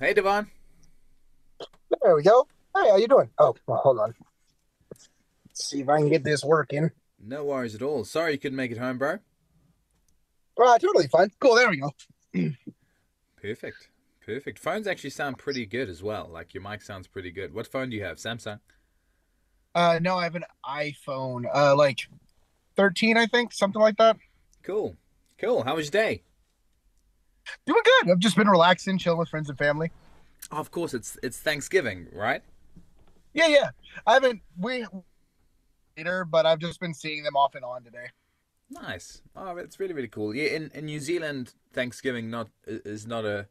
Hey, Devon. There we go. Hey, how you doing? Oh, well, hold on. Let's see if I can get this working. No worries at all. Sorry you couldn't make it home, bro. Totally fine. Cool. There we go. Perfect. Perfect. Phones actually sound pretty good as well. Like your mic sounds pretty good. What phone do you have? Samsung? No, I have an iPhone, like 13, I think, something like that. Cool. Cool. How was your day? Doing good. I've just been relaxing, chilling with friends and family. Oh, of course, it's Thanksgiving, right? Yeah, yeah. I haven't we later, but I've just been seeing them off and on today. Nice. Oh, that's really really cool. Yeah, in New Zealand, Thanksgiving not is not a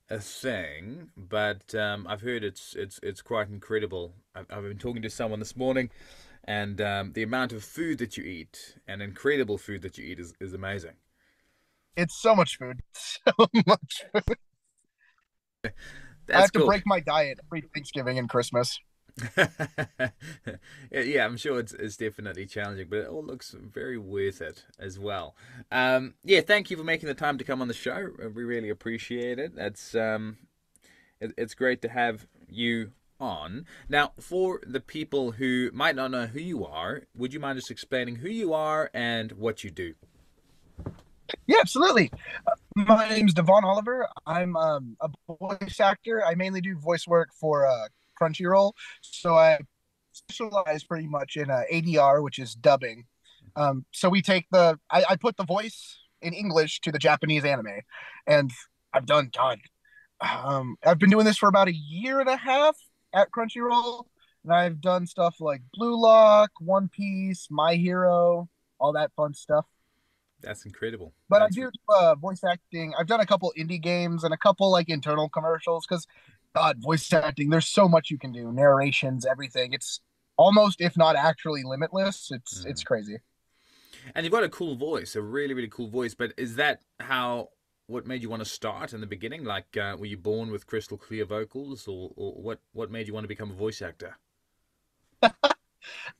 thing, but I've heard it's quite incredible. I've been talking to someone this morning, and the amount of food that you eat and incredible food that you eat is amazing. It's so much food. So much food. I That's have to cool. break my diet every Thanksgiving and Christmas. Yeah, I'm sure it's definitely challenging, but it all looks very worth it as well. Yeah, thank you for making the time to come on the show. We really appreciate it. It's great to have you on. Now, for the people who might not know who you are, would you mind just explaining who you are and what you do? Yeah, absolutely. My name's Davon Oliver. I'm a voice actor. I mainly do voice work for Crunchyroll. So I specialize pretty much in ADR, which is dubbing. So we take I put the voice in English to the Japanese anime, and I've done God. I've been doing this for about a year and a half at Crunchyroll, and I've done stuff like Blue Lock, One Piece, My Hero, all that fun stuff. That's incredible. But I That's do voice acting. I've done a couple indie games and a couple like internal commercials because, God, voice acting. There's so much you can do. Narrations, everything. It's almost, if not actually, limitless. It's Mhm. crazy. And you've got a cool voice, a really, really cool voice. But is that how what made you want to start in the beginning? Like, were you born with crystal clear vocals, or what made you want to become a voice actor?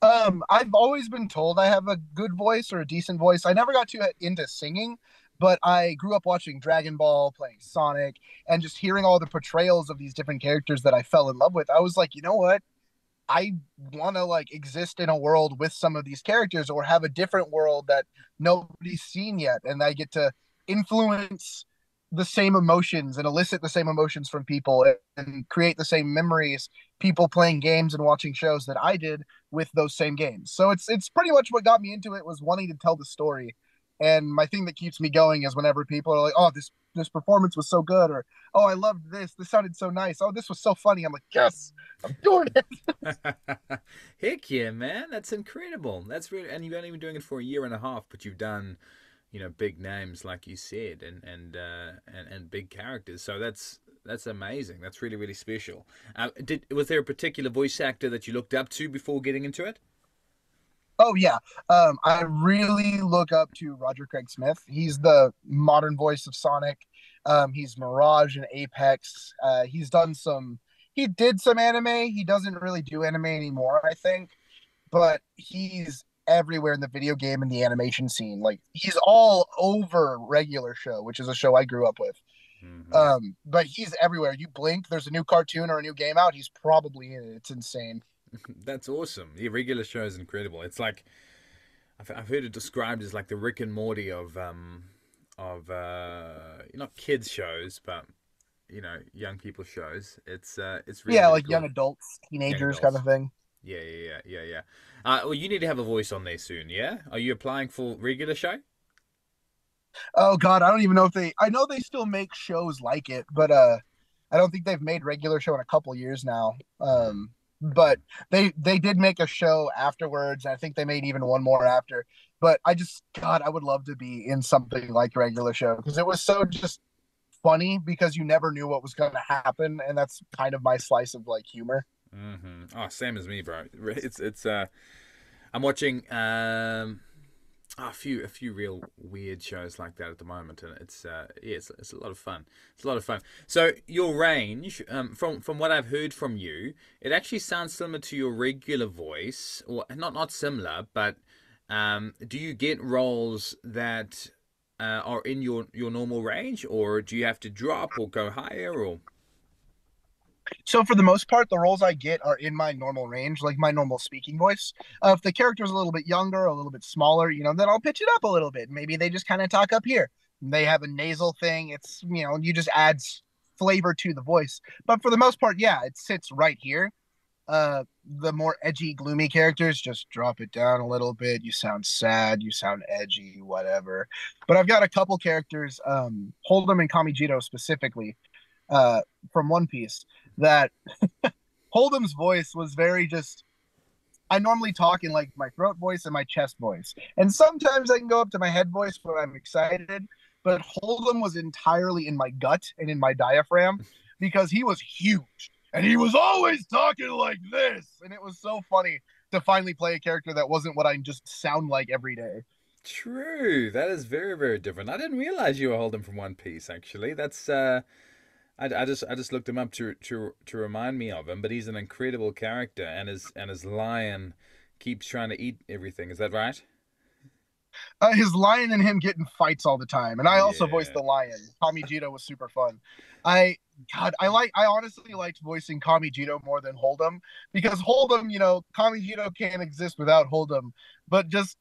I've always been told I have a good voice or a decent voice. I never got too into singing, but I grew up watching Dragon Ball, playing Sonic, and just hearing all the portrayals of these different characters that I fell in love with. I was like, you know what? I want to like exist in a world with some of these characters or have a different world that nobody's seen yet, and I get to influence the same emotions and elicit the same emotions from people and create the same memories, people playing games and watching shows that I did with those same games. So it's pretty much what got me into it was wanting to tell the story. And my thing that keeps me going is whenever people are like, "Oh, this performance was so good," or "Oh, I loved this. This sounded so nice. Oh, this was so funny." I'm like, "Yes, I'm doing it." Heck yeah, man! That's incredible. That's really, and you've only been doing it for a year and a half, but you've done, big names like you said, and big characters. So that's amazing. That's really really special. Did was there a particular voice actor that you looked up to before getting into it? Oh yeah, I really look up to Roger Craig Smith. He's the modern voice of Sonic. He's Mirage and Apex. He's done some. He did some anime. He doesn't really do anime anymore, I think, but he's everywhere in the video game and the animation scene. Like he's all over Regular Show, which is a show I grew up with. Hmm. But he's everywhere. You blink, there's a new cartoon or a new game out. He's probably in it. It's insane. That's awesome. The regular show is incredible. It's like I've heard it described as like the Rick and Morty of not kids shows, but young people shows. It's really Yeah, really like young cool. adults, Young teenagers, kind adults. of thing. Yeah, yeah, yeah, yeah, yeah. Well, you need to have a voice on there soon. Yeah, are you applying for regular show? Oh God, I don't even know if they. I know they still make shows like it, but I don't think they've made regular show in a couple years now. Mm, But mm. they did make a show afterwards. And I think they made even one more after. But I just God, I would love to be in something like regular show because it was so just funny because you never knew what was going to happen, and that's kind of my slice of like humor. Mm-hmm. Oh, same as me, bro. It's. I'm watching a few real weird shows like that at the moment, and it's a lot of fun. It's a lot of fun. So your range, from what I've heard from you, it actually sounds similar to your regular voice, or not similar, but do you get roles that are in your normal range, or do you have to drop or go higher, or? So for the most part, the roles I get are in my normal range, like my normal speaking voice. If the character's a little bit younger, a little bit smaller, then I'll pitch it up a little bit. Maybe they just kind of talk up here. They have a nasal thing. It's you just add flavor to the voice. But for the most part, yeah, it sits right here. The more edgy, gloomy characters, just drop it down a little bit. You sound sad, you sound edgy, whatever. But I've got a couple characters, Hold'em and Kamijito specifically, uh, from One Piece, that Hold'em's voice was very just. I normally talk in like my throat voice and my chest voice, and sometimes I can go up to my head voice when I'm excited. But Hold'em was entirely in my gut and in my diaphragm because he was huge and he was always talking like this, and it was so funny to finally play a character that wasn't what I just sound like every day. True, that is very, very different. I didn't realize you were holding from One Piece. Actually, that's I just looked him up to remind me of him. But he's an incredible character, and his lion keeps trying to eat everything. Is that right? His lion and him get in fights all the time, and I also voiced Yeah. the lion. Kamijito was super fun. I I honestly liked voicing Kamijito more than Hold'em because Hold'em, Kamijito can't exist without Hold'em, but just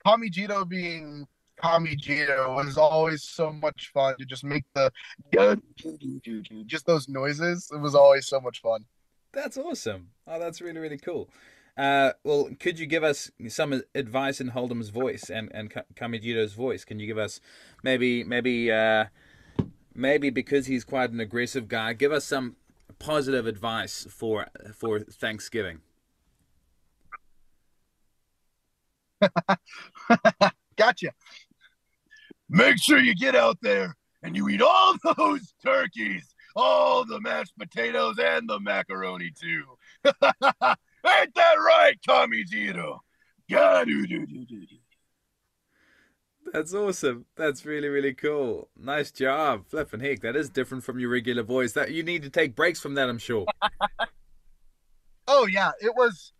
Kamijito being Kamijito was always so much fun to just make the just those noises. It was always so much fun. That's awesome. Oh, that's really, really cool. Well, could you give us some advice in Hold'em's voice and Kamijito's voice? Can you give us maybe because he's quite an aggressive guy, give us some positive advice for Thanksgiving? Gotcha. Make sure you get out there and you eat all those turkeys, all the mashed potatoes, and the macaroni too. Ain't that right, Tommy Zito? Yeah, do do do do do. That's awesome. That's really, really cool. Nice job. Flippin' heck, that is different from your regular voice. That you need to take breaks from that, I'm sure. Oh yeah, it was.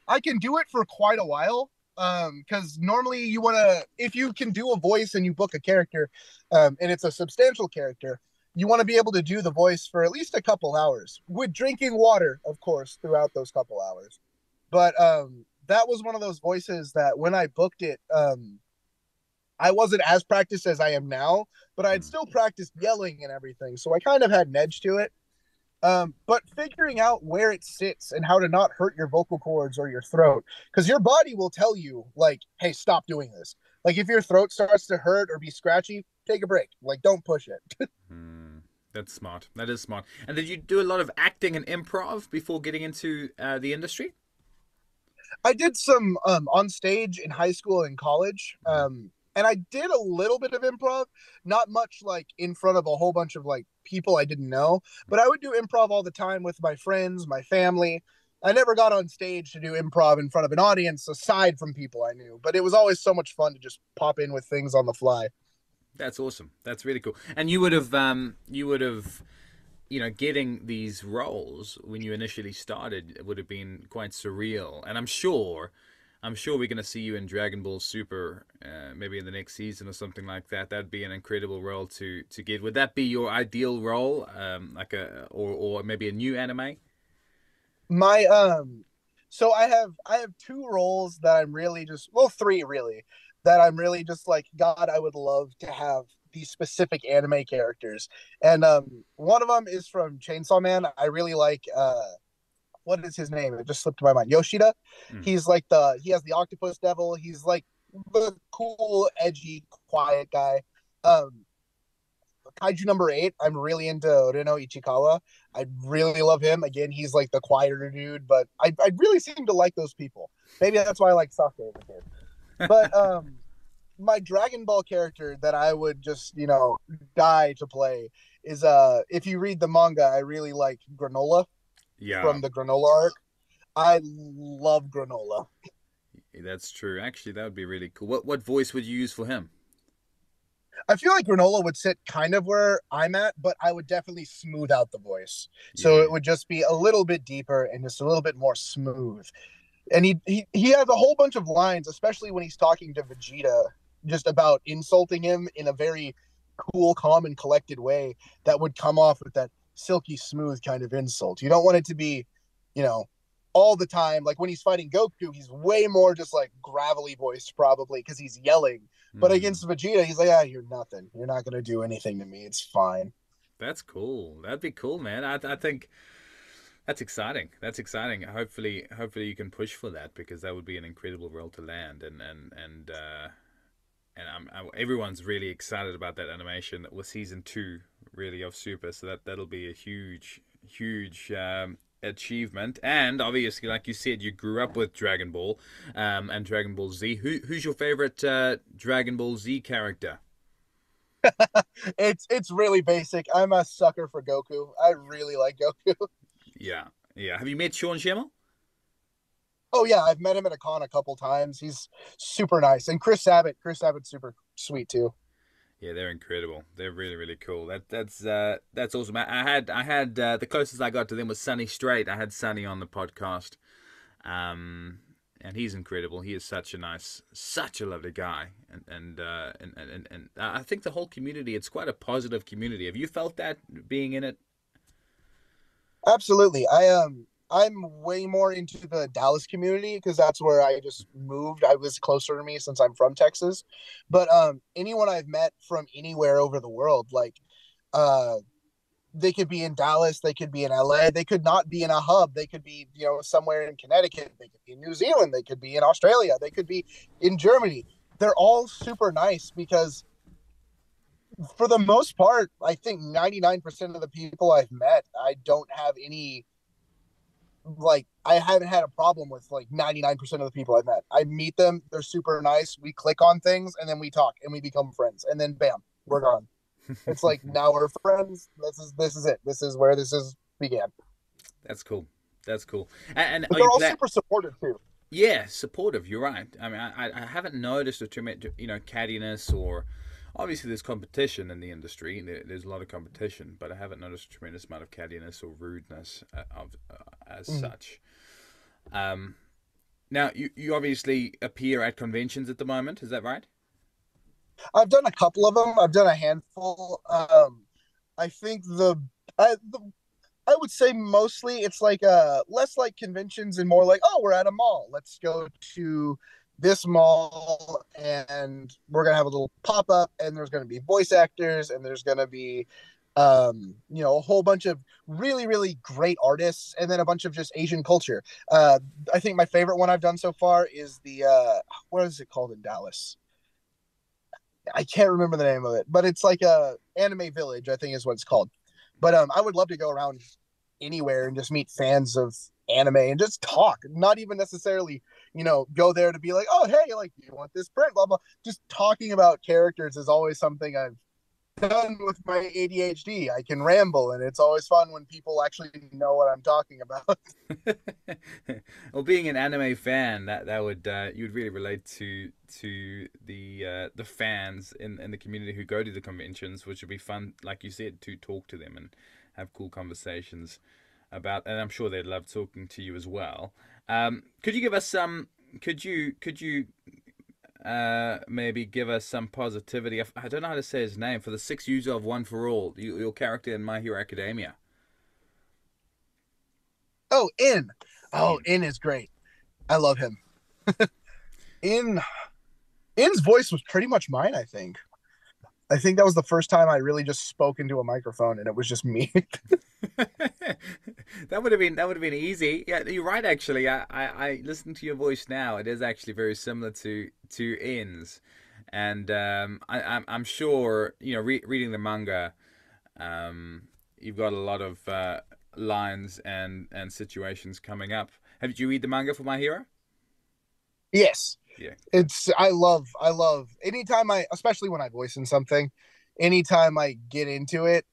I can do it for quite a while. Because normally you want to, if you can do a voice and you book a character, and it's a substantial character, you want to be able to do the voice for at least a couple hours with drinking water, of course, throughout those couple hours. But that was one of those voices that when I booked it, I wasn't as practiced as I am now, but I had Hmm. still practiced yelling and everything, so I kind of had an edge to it. But figuring out where it sits and how to not hurt your vocal cords or your throat, because your body will tell you, like, hey, stop doing this. Like, if your throat starts to hurt or be scratchy, take a break. Like, don't push it. Hmm. That's smart. That is smart. And did you do a lot of acting and improv before getting into the industry? I did some on stage in high school and college. Hmm. And I did a little bit of improv, not much like in front of a whole bunch of like people I didn't know, but I would do improv all the time with my friends, my family. I never got on stage to do improv in front of an audience aside from people I knew, but it was always so much fun to just pop in with things on the fly. That's awesome. That's really cool. And you would have getting these roles when you initially started would have been quite surreal. And I'm sure we're going to see you in Dragon Ball Super, maybe in the next season or something like that. That'd be an incredible role to get. Would that be your ideal role, like or maybe a new anime? My so I have two roles that I'm really just, well, three really, that I'm really just like, God, I would love to have these specific anime characters. And one of them is from Chainsaw Man. I really like what is his name? It just slipped my mind. Yoshida. Mm. He has the octopus devil. He's like the cool, edgy, quiet guy. Um Kaiju number 8, I'm really into Reno Ichikawa. I really love him. Again, he's like the quieter dude, but I really seem to like those people. Maybe that's why I like Sasuke as a kid. But my Dragon Ball character that I would just, die to play is if you read the manga, I really like Granola Yeah, from the Granola arc. I love Granola. that's true. Actually, that would be really cool. What voice would you use for him? I feel like Granola would sit kind of where I'm at, but I would definitely smooth out the voice. So Yeah. it would just be a little bit deeper and just a little bit more smooth. And he has a whole bunch of lines, especially when he's talking to Vegeta, just about insulting him in a very cool, calm, and collected way that would come off with that. silky smooth kind of insult. You don't want it to be, you know, all the time. Like when he's fighting Goku, he's way more just like gravelly voiced probably because he's yelling. But Hmm. against Vegeta, he's like, ah, you're nothing. You're not gonna do anything to me. It's fine. That's cool. That'd be cool, man. I think that's exciting. That's exciting. Hopefully you can push for that because that would be an incredible role to land. And everyone's really excited about that animation with season two, really, of Super. So that'll be a huge achievement. And obviously, like you said, you grew up with Dragon Ball, and Dragon Ball Z. Who's your favorite Dragon Ball Z character? It's really basic. I'm a sucker for Goku. I really like Goku. Yeah, yeah. Have you met Sean Schemmel? Oh yeah, I've met him at a con a couple times. He's super nice. And Chris Sabat. Chris Sabat's super sweet too. Yeah, they're incredible. They're really cool. That's awesome. I had the closest I got to them was Sunny Straight. I had Sunny on the podcast, and he's incredible. He is such a lovely guy, and I think the whole community. It's quite a positive community. Have you felt that being in it? Absolutely. I'm way more into the Dallas community because that's where I just moved. I was closer to me since I'm from Texas. But anyone I've met from anywhere over the world, like uh they could be in Dallas, they could be in LA, they could not be in a hub, they could be, somewhere in Connecticut, they could be in New Zealand, they could be in Australia, they could be in Germany. They're all super nice because for the most part, I think 99% of the people I've met, I don't have any like I haven't had a problem with like 99% of the people I've met. I meet them, they're super nice, we click on things and then we talk and we become friends and then bam, we're gone. It's like now we're friends. This is it. This is where this is began. That's cool. That's cool. And But are they're you all glad? super supportive too. Yeah, supportive. You're right. I mean, I haven't noticed a tremendous, cattiness or obviously there's competition in the industry. There's a lot of competition, but I haven't noticed a tremendous amount of cattiness or rudeness as Mm-hmm. such. Um, Now you obviously appear at conventions at the moment. Is that right? I've done a couple of them. I've done a handful. I think the I would say mostly it's like less like conventions and more like, oh, we're at a mall. Let's go to this mall and we're gonna have a little pop up and there's gonna be voice actors and there's gonna be a whole bunch of really great artists and then a bunch of just Asian culture. I think my favorite one I've done so far is the what is it called in Dallas? I can't remember the name of it, but it's like a anime village, I think is what it's called. But I would love to go around anywhere and just meet fans of anime and just talk. Not even necessarily, go there to be like, oh hey, like you want this print, blah blah. Just talking about characters is always something I've done with my ADHD. I can ramble, and it's always fun when people actually know what I'm talking about. Well, being an anime fan, that would you'd really relate to the fans in the community who go to the conventions, which would be fun, like you said, to talk to them and have cool conversations about. And I'm sure they'd love talking to you as well. Could you give us some? Could you maybe give us some positivity? I don't know how to say his name for the sixth user of One for All, your character in My Hero Academia. Oh, In. Oh, In. In is great. I love him. In In's voice was pretty much mine, I think. I think that was the first time I really just spoke into a microphone and it was just me. That would have been easy. Yeah, you're right. Actually, I listen to your voice now. It is actually very similar to In's, and I'm sure reading the manga, you've got a lot of lines and situations coming up. Did you read the manga for My Hero? Yes. Yeah. I love anytime especially when I voice in something, anytime I get into it,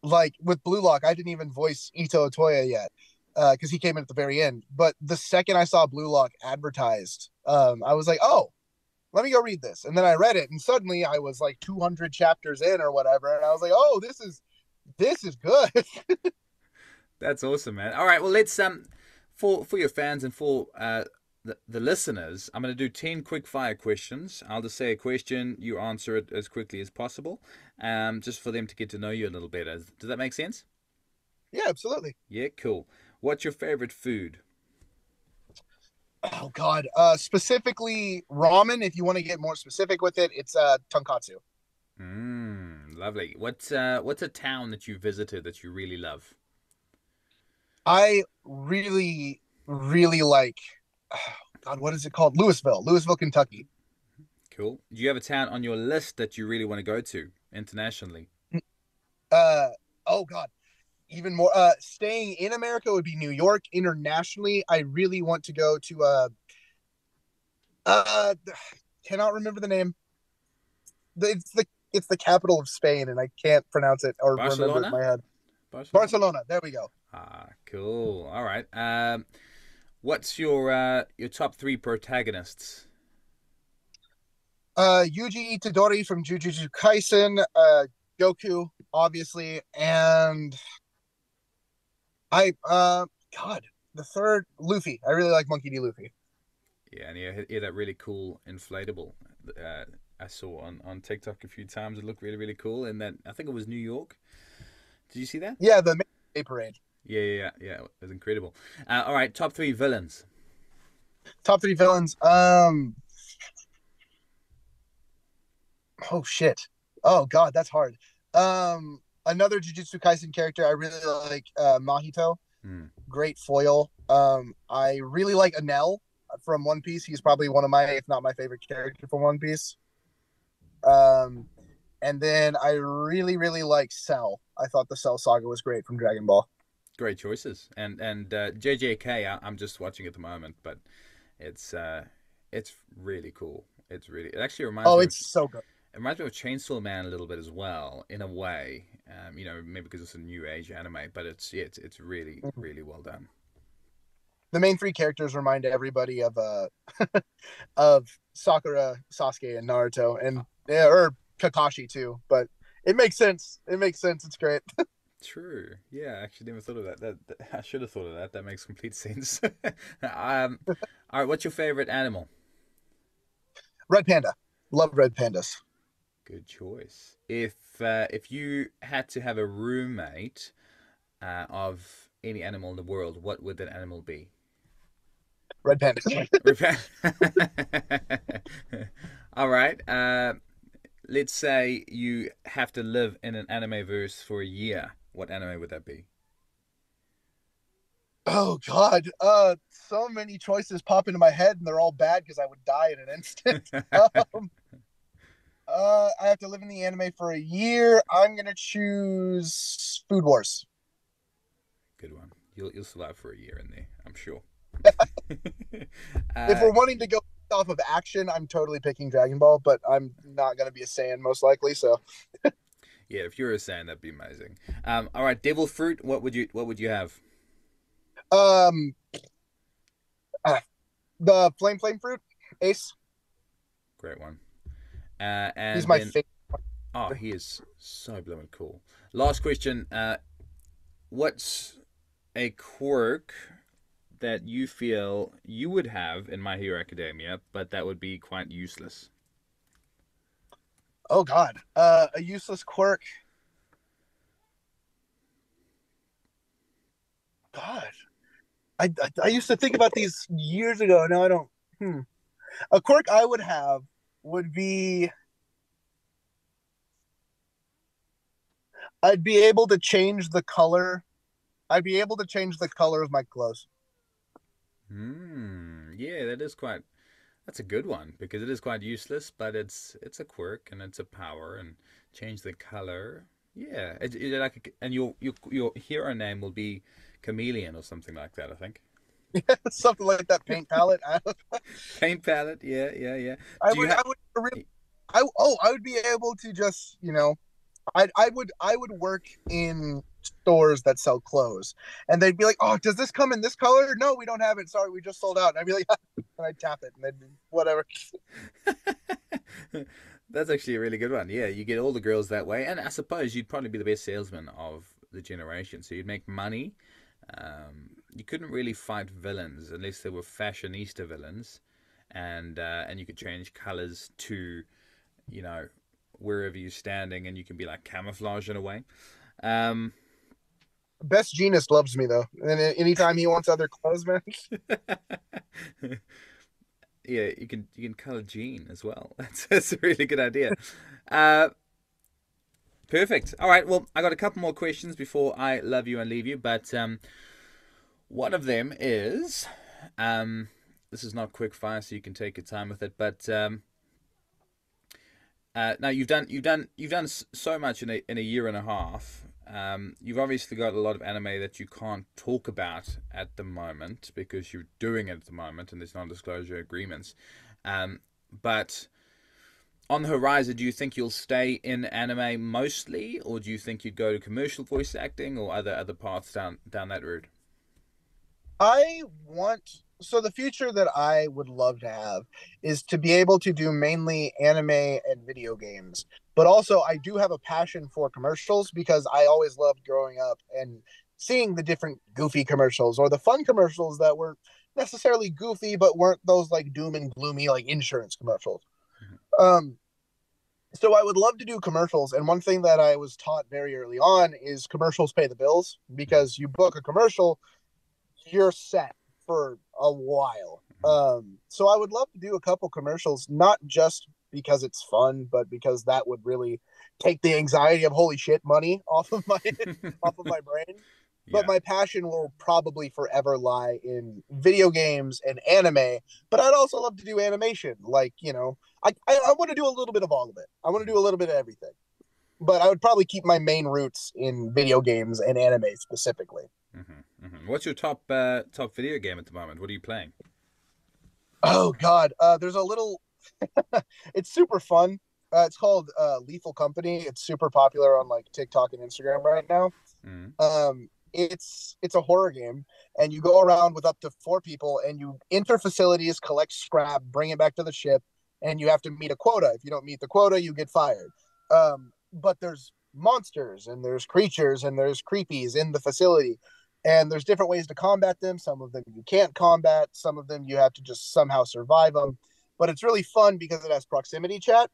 like with Blue Lock, I didn't even voice Ito Otoya yet because he came in at the very end. But the second I saw Blue Lock advertised, I was like, oh, let me go read this. And then I read it, and suddenly I was like 200 chapters in or whatever, and I was like, oh, this is good. That's awesome, man. All right, well, let's for your fans and for the listeners, I'm going to do 10 quick fire questions. I'll just say a question, you answer it as quickly as possible, just for them to get to know you a little better. Does that make sense? Yeah, absolutely. Yeah, cool. What's your favorite food? Oh God. Specifically ramen. If you want to get more specific with it, it's tonkatsu. Lovely. What's a town that you visited that you really love? I really, really like. Oh, God, what is it called? Louisville, Kentucky. Cool. Do you have a town on your list that you really want to go to internationally? Uh, oh God, even more. Staying in America would be New York. Internationally, I really want to go to. Uh, cannot remember the name. It's the capital of Spain, and I can't pronounce it or remember it in Barcelona? my head. Barcelona? Barcelona. There we go. Ah, cool. All right. What's your top three protagonists? Yuji Itadori from Jujutsu Kaisen, Goku, obviously, and God, the third Luffy. I really like Monkey D. Luffy. Yeah, and yeah, that really cool inflatable uh, I saw on TikTok a few times. It looked really, really cool. And then I think it was New York. Did you see that? Yeah, the May Parade. Yeah. It was incredible. All right, top three villains. Top three villains. Oh shit. Oh god, that's hard. Another Jujutsu Kaisen character. I really like Mahito. Hmm. Great foil. I really like Enel from One Piece. He's probably one of my, if not my favorite character from One Piece. Um, and then I really, really like Cell. I thought the Cell saga was great from Dragon Ball. Great choices. And JJK, I'm just watching at the moment, but it's uh, it's really cool. It actually reminds Oh, me of it's so good. it reminds me of Chainsaw Man a little bit as well, in a way. Maybe because it's a new age anime, but it's really Mhm. really well done. The main three characters remind everybody of Sakura, Sasuke, and Naruto, and yeah, or Kakashi too. But it makes sense. It makes sense. It's great. True. Yeah, I actually never thought of that. I should have thought of that. That makes complete sense. All right. What's your favorite animal? Red Panda. Love red pandas. Good choice. If you had to have a roommate of any animal in the world, what would that animal be? Red pandas. Repair. All right. Let's say you have to live in an anime verse for a year. What anime would that be? Oh God. So many choices pop into my head, and they're all bad because I would die in an instant. um, I have to live in the anime for a year. I'm gonna choose Food Wars. Good one. You'll survive for a year in there, I'm sure. If uh, we're wanting to go off of action, I'm totally picking Dragon Ball, but I'm not gonna be a Saiyan most likely. So, yeah, if you were a Saiyan, that'd be amazing. All right, devil fruit. What would you have? um, uh, the flame fruit, Ace. Great one. He's And my then, favorite. oh, he is so blooming cool. Last question. What's a quirk that you feel you would have in My Hero Academia, but that would be quite useless? Oh God, a useless quirk. God, I used to think about these years ago. Now I don't. Hmm. A quirk I would have would be I'd be able to change the color. I'd be able to change the color of my clothes. Yeah, that's a good one because it is quite useless, but it's a quirk and it's a power and change the color. Yeah, and your hero name will be Chameleon or something like that. I think Something like that. Paint palette. paint palette. Yeah. I Do you would. have? I would. I would be able to just I would work in stores that sell clothes, and they'd be like, "Oh, does this come in this color? No, we don't have it. Sorry, we just sold out." And I'd be like, and I'd tap it, and they'd be whatever. That's actually a really good one. Yeah, you get all the girls that way, and I suppose you'd probably be the best salesman of the generation. So you'd make money. You couldn't really fight villains unless they were fashionista villains, and you could change colors to you know wherever you're standing, and you can be like camouflage in a way. Um, Best Jeanist loves me though, and anytime he wants other clothes, man. Yeah, you can color Gene as well. That's a really good idea. Uh, Perfect. All right. Well, I got a couple more questions before I love you and leave you, but one of them is, this is not quick fire, so you can take your time with it. But now you've done so much in a year and a half. You've obviously got a lot of anime that you can't talk about at the moment because you're doing it at the moment, and there's non-disclosure agreements. But on the horizon, do you think you'll stay in anime mostly, or do you think you'd go to commercial voice acting or other paths down that route? I want so the future that I would love to have is to be able to do mainly anime and video games. But also I do have a passion for commercials because I always loved growing up and seeing the different goofy commercials or the fun commercials that weren't necessarily goofy but weren't those like doom and gloomy like insurance commercials. Um so I would love to do commercials, and one thing that I was taught very early on is commercials pay the bills because you book a commercial, you're set for a while. So I would love to do a couple commercials, not just because it's fun, but because that would really take the anxiety of holy shit money off of my off of my brain. But Yeah. my passion will probably forever lie in video games and anime. But I'd also love to do animation. Like, I want to do a little bit of all of it. I want to do a little bit of everything. But I would probably keep my main roots in video games and anime specifically. What's your top video game at the moment? What are you playing? Oh God, there's a little. It's super fun. It's called Lethal Company. It's super popular on like TikTok and Instagram right now. Mm. It's a horror game, and you go around with up to four people, and you enter facilities, collect scrap, bring it back to the ship, and you have to meet a quota. If you don't meet the quota, you get fired. But there's monsters, and there's creatures, and there's creepies in the facility, and there's different ways to combat them. Some of them you can't combat. Some of them you have to just somehow survive them. But it's really fun because it has proximity chat.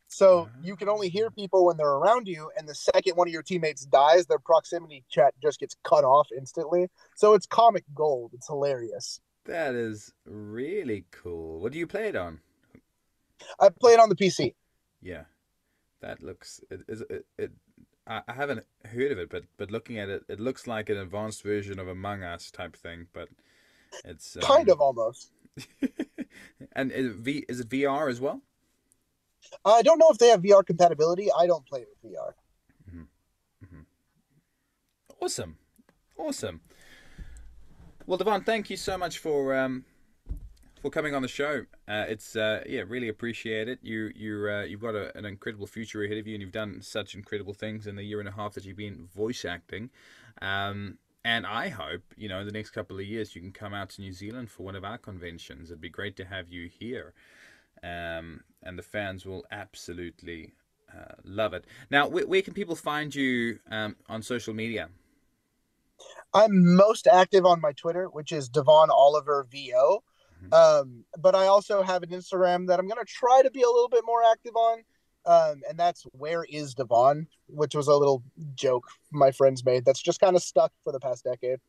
So you can only hear people when they're around you, and the second one of your teammates dies, their proximity chat just gets cut off instantly. So it's comic gold. It's hilarious. That is really cool. What do you play it on? I play it on the PC. Yeah, that looks it. I haven't heard of it, but looking at it, it looks like an advanced version of Among Us type thing. But it's Kind of almost. and is it VR as well? I don't know if they have VR compatibility. I don't play with VR. Hmm. Awesome, awesome. Well, Devon, thank you so much for coming on the show. It's yeah, really appreciate it. You've got an incredible future ahead of you, and you've done such incredible things in the year and a half that you've been voice acting. And I hope in the next couple of years you can come out to New Zealand for one of our conventions. It'd be great to have you here, and the fans will absolutely love it. Now, where can people find you on social media? I'm most active on my Twitter, which is Davon Oliver VO. Mhm. But I also have an Instagram that I'm going to try to be a little bit more active on. And that's Where is Devon, which was a little joke my friends made that's just kind of stuck for the past decade.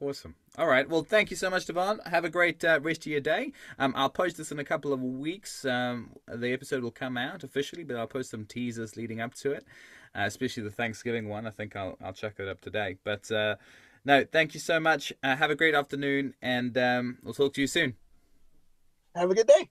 Awesome. All right. Well, thank you so much, Devon. Have a great rest of your day. I'll post this in a couple of weeks. The episode will come out officially, but I'll post some teasers leading up to it, especially the Thanksgiving one. I think I'll check that up today. But no, thank you so much. Have a great afternoon, and we'll talk to you soon. Have a good day.